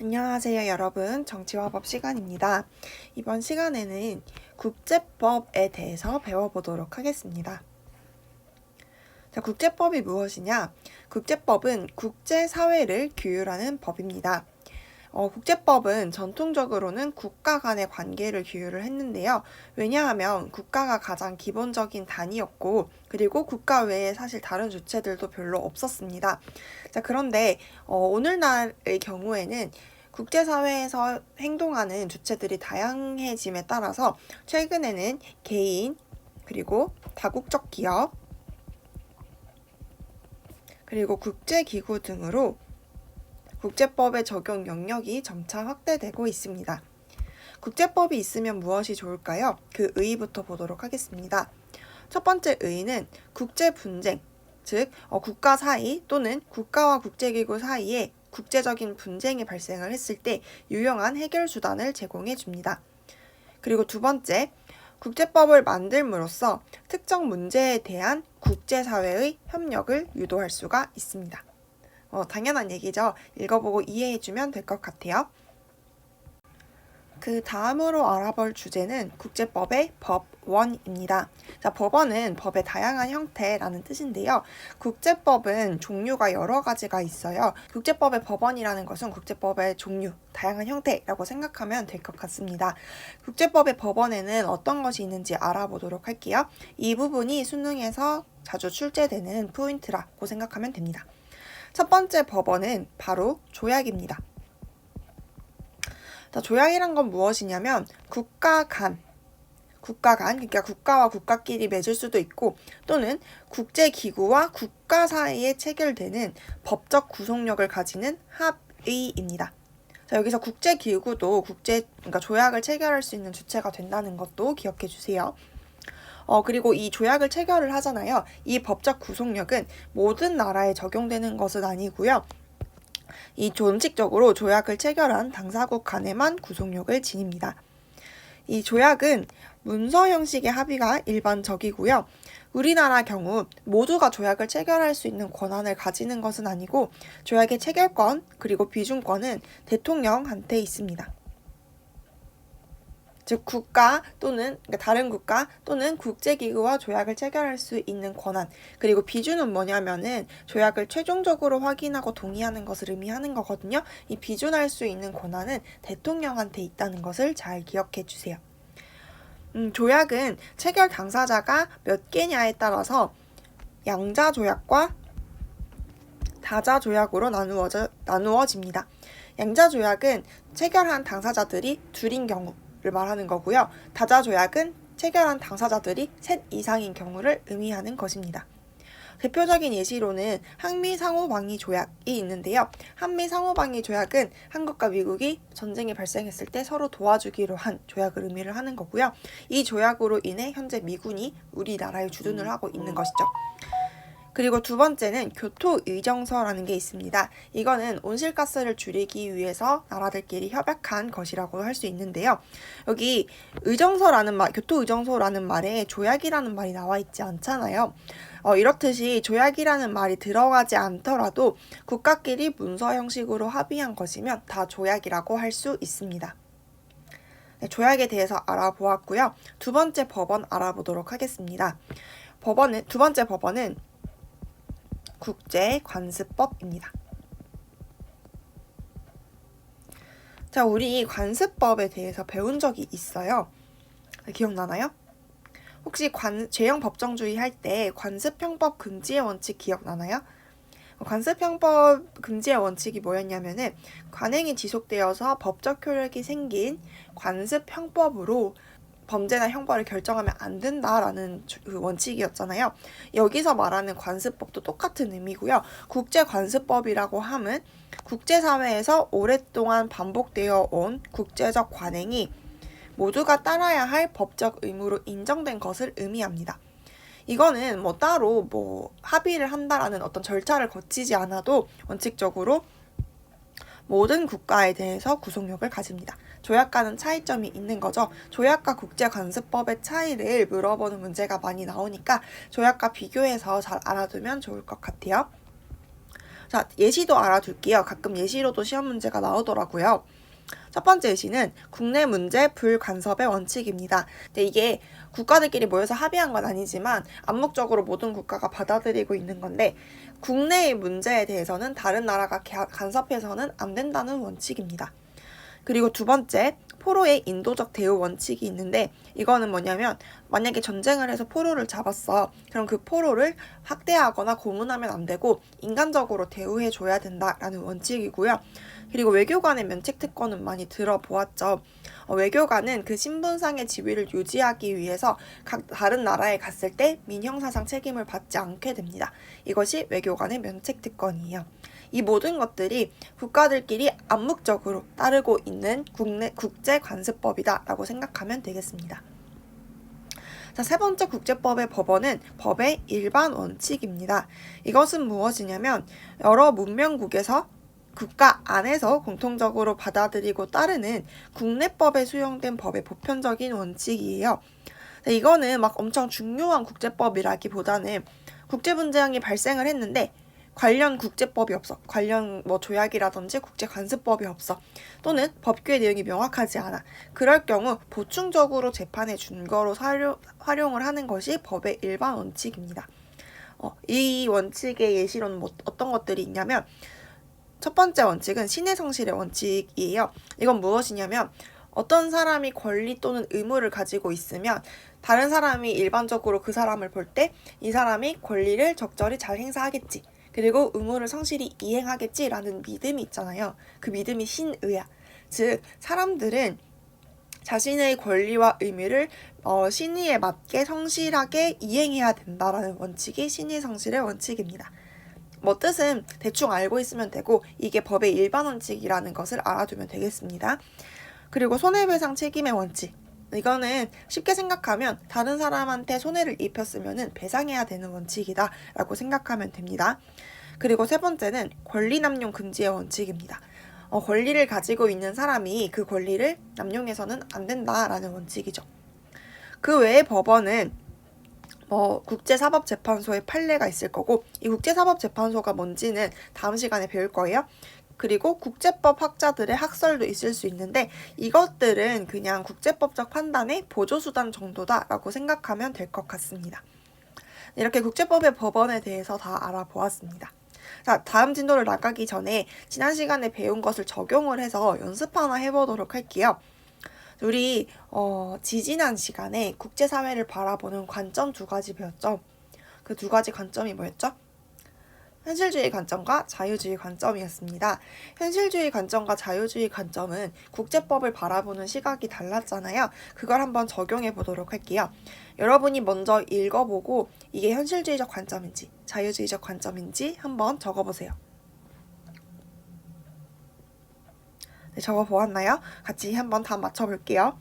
안녕하세요, 여러분. 정치와 법 시간입니다. 이번 시간에는 국제법에 대해서 배워보도록 하겠습니다. 자, 국제법이 무엇이냐? 국제법은 국제사회를 규율하는 법입니다. 국제법은 전통적으로는 국가 간의 관계를 규율을 했는데요. 왜냐하면 국가가 가장 기본적인 단위였고, 그리고 국가 외에 사실 다른 주체들도 별로 없었습니다. 자, 그런데 오늘날의 경우에는 국제사회에서 행동하는 주체들이 다양해짐에 따라서 최근에는 개인, 그리고 다국적 기업, 그리고 국제기구 등으로 국제법의 적용 영역이 점차 확대되고 있습니다. 국제법이 있으면 무엇이 좋을까요? 그 의의부터 보도록 하겠습니다. 첫 번째 의의는 국제분쟁, 즉 국가 사이 또는 국가와 국제기구 사이에 국제적인 분쟁이 발생을 했을 때 유용한 해결 수단을 제공해 줍니다. 그리고 두 번째, 국제법을 만들므로써 특정 문제에 대한 국제사회의 협력을 유도할 수가 있습니다. 당연한 얘기죠. 읽어보고 이해해주면 될 것 같아요. 그 다음으로 알아볼 주제는 국제법의 법원입니다. 자, 법원은 법의 다양한 형태라는 뜻인데요. 국제법은 종류가 여러 가지가 있어요. 국제법의 법원이라는 것은 국제법의 종류, 다양한 형태라고 생각하면 될 것 같습니다. 국제법의 법원에는 어떤 것이 있는지 알아보도록 할게요. 이 부분이 수능에서 자주 출제되는 포인트라고 생각하면 됩니다. 첫 번째 법원은 바로 조약입니다. 자, 조약이란 건 무엇이냐면 국가 간, 그러니까 국가와 국가끼리 맺을 수도 있고 또는 국제기구와 국가 사이에 체결되는 법적 구속력을 가지는 합의입니다. 자, 여기서 국제기구도 그러니까 조약을 체결할 수 있는 주체가 된다는 것도 기억해 주세요. 그리고 이 조약을 체결을 하잖아요. 이 법적 구속력은 모든 나라에 적용되는 것은 아니고요. 이 원칙적으로 조약을 체결한 당사국 간에만 구속력을 지닙니다. 이 조약은 문서 형식의 합의가 일반적이고요. 우리나라 경우 모두가 조약을 체결할 수 있는 권한을 가지는 것은 아니고 조약의 체결권 그리고 비준권은 대통령한테 있습니다. 즉 국가 또는 다른 국가 또는 국제기구와 조약을 체결할 수 있는 권한, 그리고 비준은 뭐냐면은 조약을 최종적으로 확인하고 동의하는 것을 의미하는 거거든요. 이 비준할 수 있는 권한은 대통령한테 있다는 것을 잘 기억해 주세요. 조약은 체결 당사자가 몇 개냐에 따라서 양자 조약과 다자 조약으로 나누어집니다. 양자 조약은 체결한 당사자들이 둘인 경우 를 말하는 거고요. 다자 조약은 체결한 당사자들이 셋 이상인 경우를 의미하는 것입니다. 대표적인 예시로는 한미 상호방위 조약이 있는데요. 한미 상호방위 조약은 한국과 미국이 전쟁이 발생했을 때 서로 도와주기로 한 조약을 의미를 하는 거고요. 이 조약으로 인해 현재 미군이 우리나라에 주둔을 하고 있는 것이죠. 그리고 두 번째는 교토의정서라는 게 있습니다. 이거는 온실가스를 줄이기 위해서 나라들끼리 협약한 것이라고 할 수 있는데요. 여기 교토의정서라는 말에 조약이라는 말이 나와 있지 않잖아요. 이렇듯이 조약이라는 말이 들어가지 않더라도 국가끼리 문서 형식으로 합의한 것이면 다 조약이라고 할 수 있습니다. 네, 조약에 대해서 알아보았고요. 두 번째 법원 알아보도록 하겠습니다. 두 번째 법원은 국제관습법입니다. 자, 우리 관습법에 대해서 배운 적이 있어요. 기억나나요? 혹시 죄형 법정주의 할 때 관습형법 금지의 원칙 기억나나요? 관습형법 금지의 원칙이 뭐였냐면은 관행이 지속되어서 법적 효력이 생긴 관습형법으로 범죄나 형벌을 결정하면 안 된다라는 그 원칙이었잖아요. 여기서 말하는 관습법도 똑같은 의미고요. 국제관습법이라고 함은 국제사회에서 오랫동안 반복되어 온 국제적 관행이 모두가 따라야 할 법적 의무로 인정된 것을 의미합니다. 이거는 따로 합의를 한다라는 어떤 절차를 거치지 않아도 원칙적으로 모든 국가에 대해서 구속력을 가집니다. 조약과는 차이점이 있는 거죠. 조약과 국제관습법의 차이를 물어보는 문제가 많이 나오니까 조약과 비교해서 잘 알아두면 좋을 것 같아요. 자, 예시도 알아둘게요. 가끔 예시로도 시험 문제가 나오더라고요. 첫 번째 예시는 국내 문제 불간섭의 원칙입니다. 근데 이게 국가들끼리 모여서 합의한 건 아니지만 암묵적으로 모든 국가가 받아들이고 있는 건데, 국내의 문제에 대해서는 다른 나라가 간섭해서는 안 된다는 원칙입니다. 그리고 두 번째, 포로의 인도적 대우 원칙이 있는데, 이거는 뭐냐면 만약에 전쟁을 해서 포로를 잡았어. 그럼 그 포로를 학대하거나 고문하면 안 되고 인간적으로 대우해줘야 된다라는 원칙이고요. 그리고 외교관의 면책특권은 많이 들어보았죠. 외교관은 그 신분상의 지위를 유지하기 위해서 각 다른 나라에 갔을 때 민형사상 책임을 받지 않게 됩니다. 이것이 외교관의 면책특권이에요. 이 모든 것들이 국가들끼리 암묵적으로 따르고 있는 국제관습법이다라고 생각하면 되겠습니다. 자, 세 번째 국제법의 법원은 법의 일반 원칙입니다. 이것은 무엇이냐면 여러 문명국에서 국가 안에서 공통적으로 받아들이고 따르는 국내법에 수용된 법의 보편적인 원칙이에요. 이거는 막 엄청 중요한 국제법이라기보다는 국제 분쟁이 발생을 했는데 관련 국제법이 없어. 관련 조약이라든지 국제관습법이 없어. 또는 법규의 내용이 명확하지 않아. 그럴 경우 보충적으로 재판의 준거로 활용을 하는 것이 법의 일반 원칙입니다. 이 원칙의 예시로는 어떤 것들이 있냐면, 첫 번째 원칙은 신의 성실의 원칙이에요. 이건 무엇이냐면 어떤 사람이 권리 또는 의무를 가지고 있으면 다른 사람이 일반적으로 그 사람을 볼 때 이 사람이 권리를 적절히 잘 행사하겠지, 그리고 의무를 성실히 이행하겠지라는 믿음이 있잖아요. 그 믿음이 신의야. 즉 사람들은 자신의 권리와 의무를 신의에 맞게 성실하게 이행해야 된다라는 원칙이 신의 성실의 원칙입니다. 뜻은 대충 알고 있으면 되고 이게 법의 일반 원칙이라는 것을 알아두면 되겠습니다. 그리고 손해배상 책임의 원칙. 이거는 쉽게 생각하면 다른 사람한테 손해를 입혔으면 배상해야 되는 원칙이다 라고 생각하면 됩니다. 그리고 세 번째는 권리 남용 금지의 원칙입니다. 권리를 가지고 있는 사람이 그 권리를 남용해서는 안 된다라는 원칙이죠. 그 외에 법원은 국제사법재판소의 판례가 있을 거고, 이 국제사법재판소가 뭔지는 다음 시간에 배울 거예요. 그리고 국제법 학자들의 학설도 있을 수 있는데 이것들은 그냥 국제법적 판단의 보조수단 정도다라고 생각하면 될 것 같습니다. 이렇게 국제법의 법원에 대해서 다 알아보았습니다. 자, 다음 진도를 나가기 전에 지난 시간에 배운 것을 적용을 해서 연습 하나 해보도록 할게요. 우리 지지난 시간에 국제사회를 바라보는 관점 2가지 배웠죠. 그 2가지 관점이 뭐였죠? 현실주의 관점과 자유주의 관점이었습니다. 현실주의 관점과 자유주의 관점은 국제법을 바라보는 시각이 달랐잖아요. 그걸 한번 적용해 보도록 할게요. 여러분이 먼저 읽어보고 이게 현실주의적 관점인지 자유주의적 관점인지 한번 적어보세요. 네, 적어보았나요? 같이 한번 다 맞춰볼게요.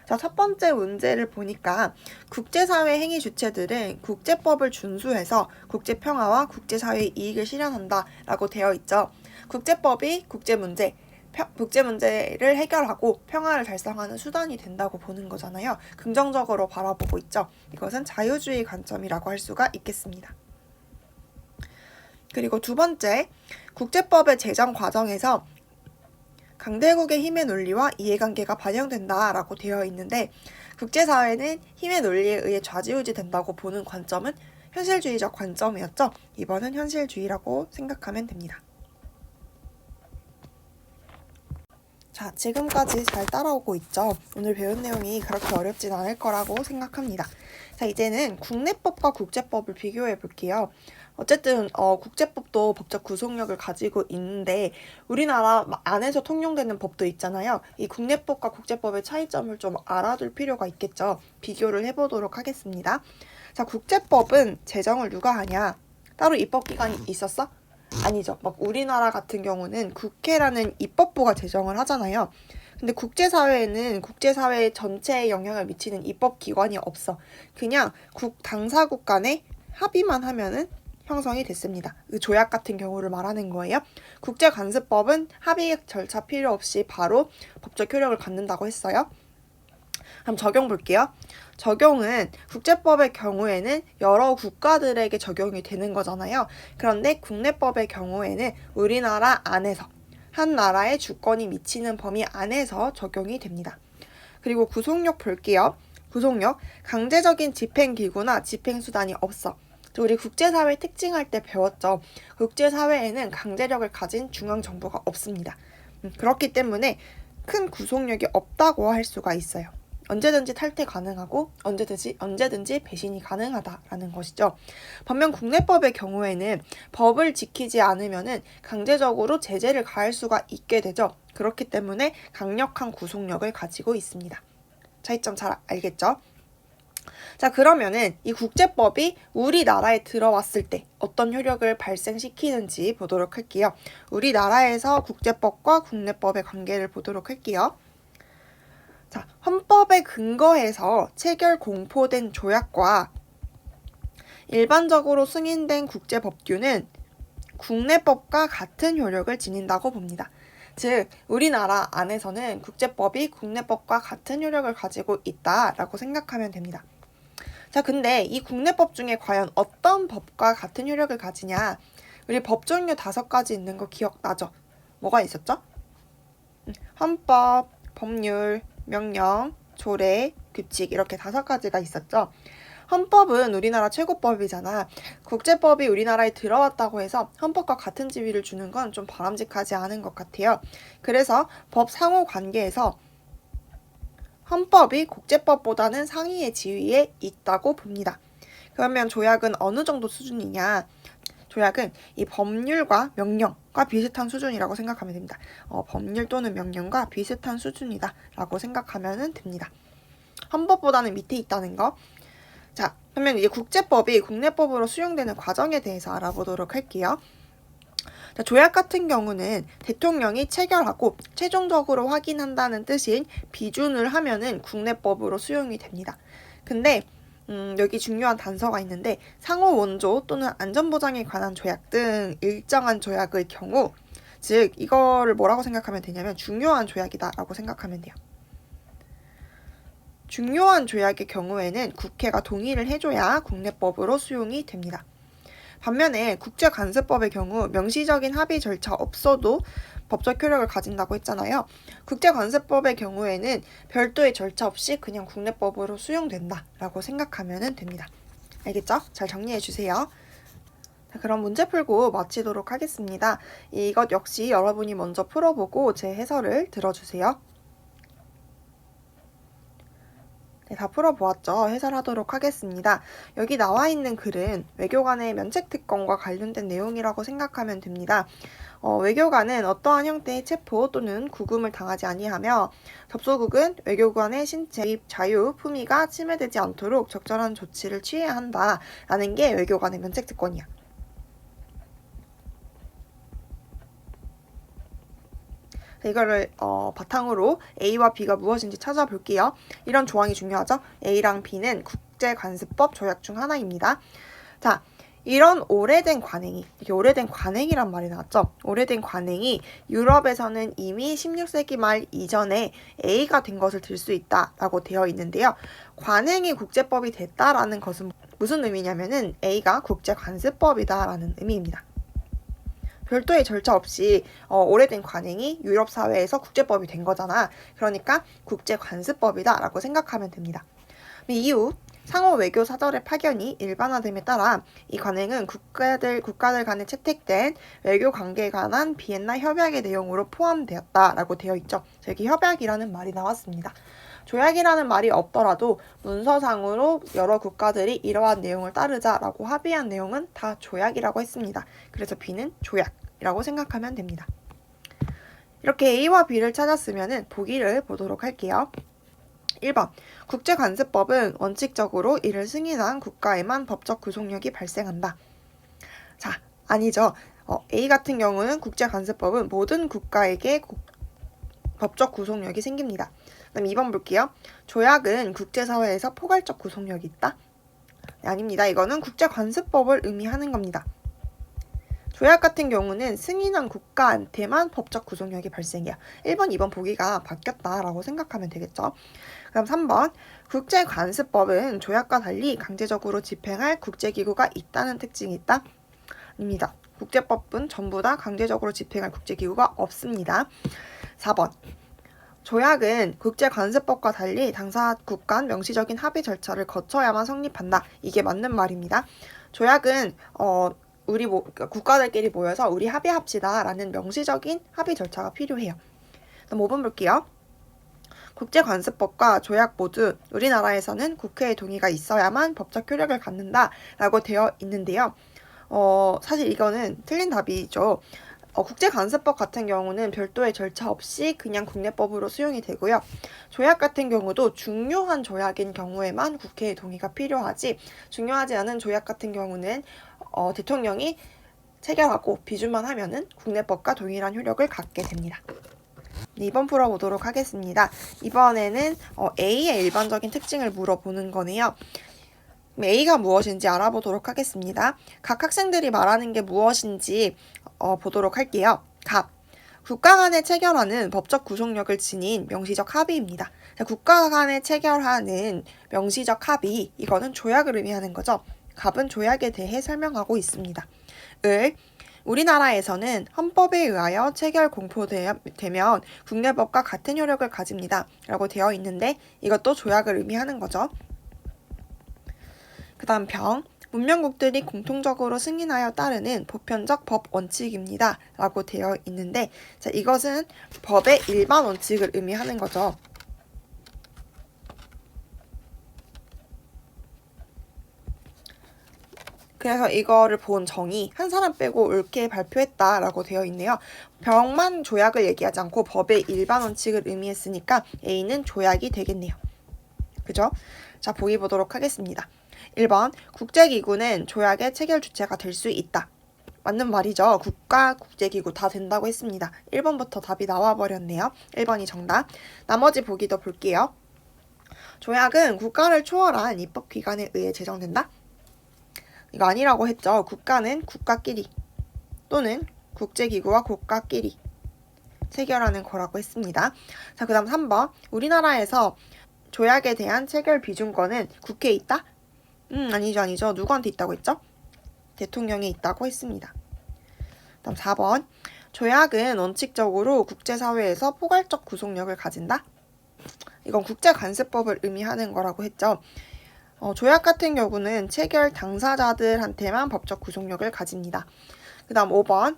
자, 첫 번째 문제를 보니까 국제사회 행위 주체들은 국제법을 준수해서 국제평화와 국제사회의 이익을 실현한다 라고 되어 있죠. 국제법이 국제문제를 해결하고 평화를 달성하는 수단이 된다고 보는 거잖아요. 긍정적으로 바라보고 있죠. 이것은 자유주의 관점이라고 할 수가 있겠습니다. 그리고 두 번째, 국제법의 제정 과정에서 강대국의 힘의 논리와 이해관계가 반영된다라고 되어 있는데, 국제사회는 힘의 논리에 의해 좌지우지된다고 보는 관점은 현실주의적 관점이었죠. 이번은 현실주의라고 생각하면 됩니다. 자, 지금까지 잘 따라오고 있죠? 오늘 배운 내용이 그렇게 어렵진 않을 거라고 생각합니다. 자, 이제는 국내법과 국제법을 비교해 볼게요. 어쨌든 국제법도 법적 구속력을 가지고 있는데 우리나라 안에서 통용되는 법도 있잖아요. 이 국내법과 국제법의 차이점을 좀 알아둘 필요가 있겠죠. 비교를 해보도록 하겠습니다. 자, 국제법은 제정을 누가 하냐? 따로 입법기관이 있었어? 아니죠. 우리나라 같은 경우는 국회라는 입법부가 제정을 하잖아요. 근데 국제사회에는 국제사회 전체에 영향을 미치는 입법기관이 없어. 그냥 당사국 간에 합의만 하면은 형성이 됐습니다. 그 조약 같은 경우를 말하는 거예요. 국제관습법은 합의 절차 필요 없이 바로 법적 효력을 갖는다고 했어요. 그럼 적용 볼게요. 적용은 국제법의 경우에는 여러 국가들에게 적용이 되는 거잖아요. 그런데 국내법의 경우에는 우리나라 안에서 한 나라의 주권이 미치는 범위 안에서 적용이 됩니다. 그리고 구속력 볼게요. 구속력, 강제적인 집행기구나 집행수단이 없어. 우리 국제사회 특징할 때 배웠죠. 국제사회에는 강제력을 가진 중앙정부가 없습니다. 그렇기 때문에 큰 구속력이 없다고 할 수가 있어요. 언제든지 탈퇴 가능하고 언제든지 배신이 가능하다라는 것이죠. 반면 국내법의 경우에는 법을 지키지 않으면은 강제적으로 제재를 가할 수가 있게 되죠. 그렇기 때문에 강력한 구속력을 가지고 있습니다. 차이점 잘 알겠죠? 자, 그러면은 이 국제법이 우리나라에 들어왔을 때 어떤 효력을 발생시키는지 보도록 할게요. 우리나라에서 국제법과 국내법의 관계를 보도록 할게요. 자, 헌법에 근거해서 체결 공포된 조약과 일반적으로 승인된 국제법규는 국내법과 같은 효력을 지닌다고 봅니다. 즉, 우리나라 안에서는 국제법이 국내법과 같은 효력을 가지고 있다라고 생각하면 됩니다. 자, 근데 이 국내법 중에 과연 어떤 법과 같은 효력을 가지냐? 우리 법 종류 5가지 있는 거 기억나죠? 뭐가 있었죠? 헌법, 법률, 명령, 조례, 규칙 이렇게 5가지가 있었죠. 헌법은 우리나라 최고법이잖아. 국제법이 우리나라에 들어왔다고 해서 헌법과 같은 지위를 주는 건 좀 바람직하지 않은 것 같아요. 그래서 법 상호 관계에서 헌법이 국제법보다는 상위의 지위에 있다고 봅니다. 그러면 조약은 어느 정도 수준이냐? 조약은 이 법률과 명령과 비슷한 수준이라고 생각하면 됩니다. 법률 또는 명령과 비슷한 수준이다 라고 생각하면 됩니다. 헌법보다는 밑에 있다는 거. 자, 그러면 이제 국제법이 국내법으로 수용되는 과정에 대해서 알아보도록 할게요. 자, 조약 같은 경우는 대통령이 체결하고 최종적으로 확인한다는 뜻인 비준을 하면은 국내법으로 수용이 됩니다. 근데 여기 중요한 단서가 있는데 상호 원조 또는 안전보장에 관한 조약 등 일정한 조약의 경우, 즉 이거를 뭐라고 생각하면 되냐면 중요한 조약이다라고 생각하면 돼요. 중요한 조약의 경우에는 국회가 동의를 해줘야 국내법으로 수용이 됩니다. 반면에 국제관습법의 경우 명시적인 합의 절차 없어도 법적 효력을 가진다고 했잖아요. 국제관습법의 경우에는 별도의 절차 없이 그냥 국내법으로 수용된다라고 생각하면 됩니다. 알겠죠? 잘 정리해 주세요. 자, 그럼 문제 풀고 마치도록 하겠습니다. 이것 역시 여러분이 먼저 풀어보고 제 해설을 들어주세요. 네, 다 풀어보았죠? 해설하도록 하겠습니다. 여기 나와 있는 글은 외교관의 면책특권과 관련된 내용이라고 생각하면 됩니다. 외교관은 어떠한 형태의 체포 또는 구금을 당하지 아니하며 접소국은 외교관의 신체, 자유, 품위가 침해되지 않도록 적절한 조치를 취해야 한다라는 게 외교관의 면책특권이야. 이거를 바탕으로 A와 B가 무엇인지 찾아볼게요. 이런 조항이 중요하죠. A랑 B는 국제관습법 조약 중 하나입니다. 자, 이런 오래된 관행이, 이렇게 오래된 관행이란 말이 나왔죠. 오래된 관행이 유럽에서는 이미 16세기 말 이전에 A가 된 것을 들 수 있다라고 되어 있는데요. 관행이 국제법이 됐다라는 것은 무슨 의미냐면은 A가 국제관습법이다라는 의미입니다. 별도의 절차 없이 오래된 관행이 유럽 사회에서 국제법이 된 거잖아. 그러니까 국제관습법이다라고 생각하면 됩니다. 이후 상호 외교 사절의 파견이 일반화됨에 따라 이 관행은 국가들 간에 채택된 외교 관계에 관한 비엔나 협약의 내용으로 포함되었다라고 되어 있죠. 여기 협약이라는 말이 나왔습니다. 조약이라는 말이 없더라도 문서상으로 여러 국가들이 이러한 내용을 따르자라고 합의한 내용은 다 조약이라고 했습니다. 그래서 B는 조약이라고 생각하면 됩니다. 이렇게 A와 B를 찾았으면 보기를 보도록 할게요. 1번. 국제관습법은 원칙적으로 이를 승인한 국가에만 법적 구속력이 발생한다. 자, 아니죠. A 같은 경우는 국제관습법은 모든 국가에게 법적 구속력이 생깁니다. 그럼 2번 볼게요. 조약은 국제사회에서 포괄적 구속력이 있다? 네, 아닙니다. 이거는 국제관습법을 의미하는 겁니다. 조약 같은 경우는 승인한 국가한테만 법적 구속력이 발생해요. 1번, 2번 보기가 바뀌었다라고 생각하면 되겠죠. 그럼 3번, 국제관습법은 조약과 달리 강제적으로 집행할 국제기구가 있다는 특징이 있다? 입니다. 국제법은 전부 다 강제적으로 집행할 국제기구가 없습니다. 4번, 조약은 국제관습법과 달리 당사국 간 명시적인 합의 절차를 거쳐야만 성립한다. 이게 맞는 말입니다. 조약은 국가들끼리 모여서 우리 합의합시다 라는 명시적인 합의 절차가 필요해요. 그럼 5번 볼게요. 국제관습법과 조약 모두 우리나라에서는 국회의 동의가 있어야만 법적 효력을 갖는다 라고 되어 있는데요. 사실 이거는 틀린 답이죠. 국제관습법 같은 경우는 별도의 절차 없이 그냥 국내법으로 수용이 되고요. 조약 같은 경우도 중요한 조약인 경우에만 국회의 동의가 필요하지, 중요하지 않은 조약 같은 경우는 대통령이 체결하고 비준만 하면은 국내법과 동일한 효력을 갖게 됩니다. 네, 2번 풀어보도록 하겠습니다. 이번에는 A의 일반적인 특징을 물어보는 거네요. A가 무엇인지 알아보도록 하겠습니다. 각 학생들이 말하는 게 무엇인지 보도록 할게요. 갑. 국가 간에 체결하는 법적 구속력을 지닌 명시적 합의입니다. 국가 간에 체결하는 명시적 합의, 이거는 조약을 의미하는 거죠. 갑은 조약에 대해 설명하고 있습니다. 을. 우리나라에서는 헌법에 의하여 체결 공포되면 국내법과 같은 효력을 가집니다. 라고 되어 있는데 이것도 조약을 의미하는 거죠. 그 다음 병. 문명국들이 공통적으로 승인하여 따르는 보편적 법 원칙입니다. 라고 되어 있는데, 자, 이것은 법의 일반 원칙을 의미하는 거죠. 그래서 이거를 본 정의, 한 사람 빼고 옳게 발표했다라고 되어 있네요. 병만 조약을 얘기하지 않고 법의 일반 원칙을 의미했으니까 A는 조약이 되겠네요. 그죠? 자, 보기 보도록 하겠습니다. 1번, 국제기구는 조약의 체결 주체가 될 수 있다. 맞는 말이죠. 국가, 국제기구 다 된다고 했습니다. 1번부터 답이 나와버렸네요. 1번이 정답. 나머지 보기도 볼게요. 조약은 국가를 초월한 입법기관에 의해 제정된다. 이거 아니라고 했죠. 국가는 국가끼리 또는 국제기구와 국가끼리 체결하는 거라고 했습니다. 자, 그 다음 3번. 우리나라에서 조약에 대한 체결 비준권은 국회에 있다? 아니죠. 누구한테 있다고 했죠? 대통령이 있다고 했습니다. 다음 4번. 조약은 원칙적으로 국제사회에서 포괄적 구속력을 가진다? 이건 국제관습법을 의미하는 거라고 했죠. 조약 같은 경우는 체결 당사자들한테만 법적 구속력을 가집니다. 그 다음 5번.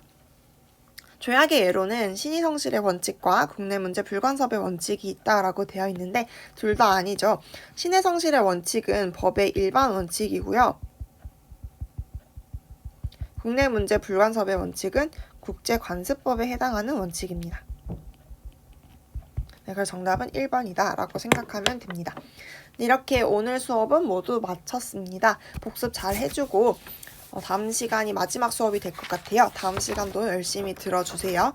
조약의 예로는 신의성실의 원칙과 국내문제 불간섭의 원칙이 있다라고 되어 있는데 둘 다 아니죠. 신의성실의 원칙은 법의 일반 원칙이고요. 국내문제 불간섭의 원칙은 국제관습법에 해당하는 원칙입니다. 네, 그래서 정답은 1번이다 라고 생각하면 됩니다. 이렇게 오늘 수업은 모두 마쳤습니다. 복습 잘 해주고 다음 시간이 마지막 수업이 될 것 같아요. 다음 시간도 열심히 들어주세요.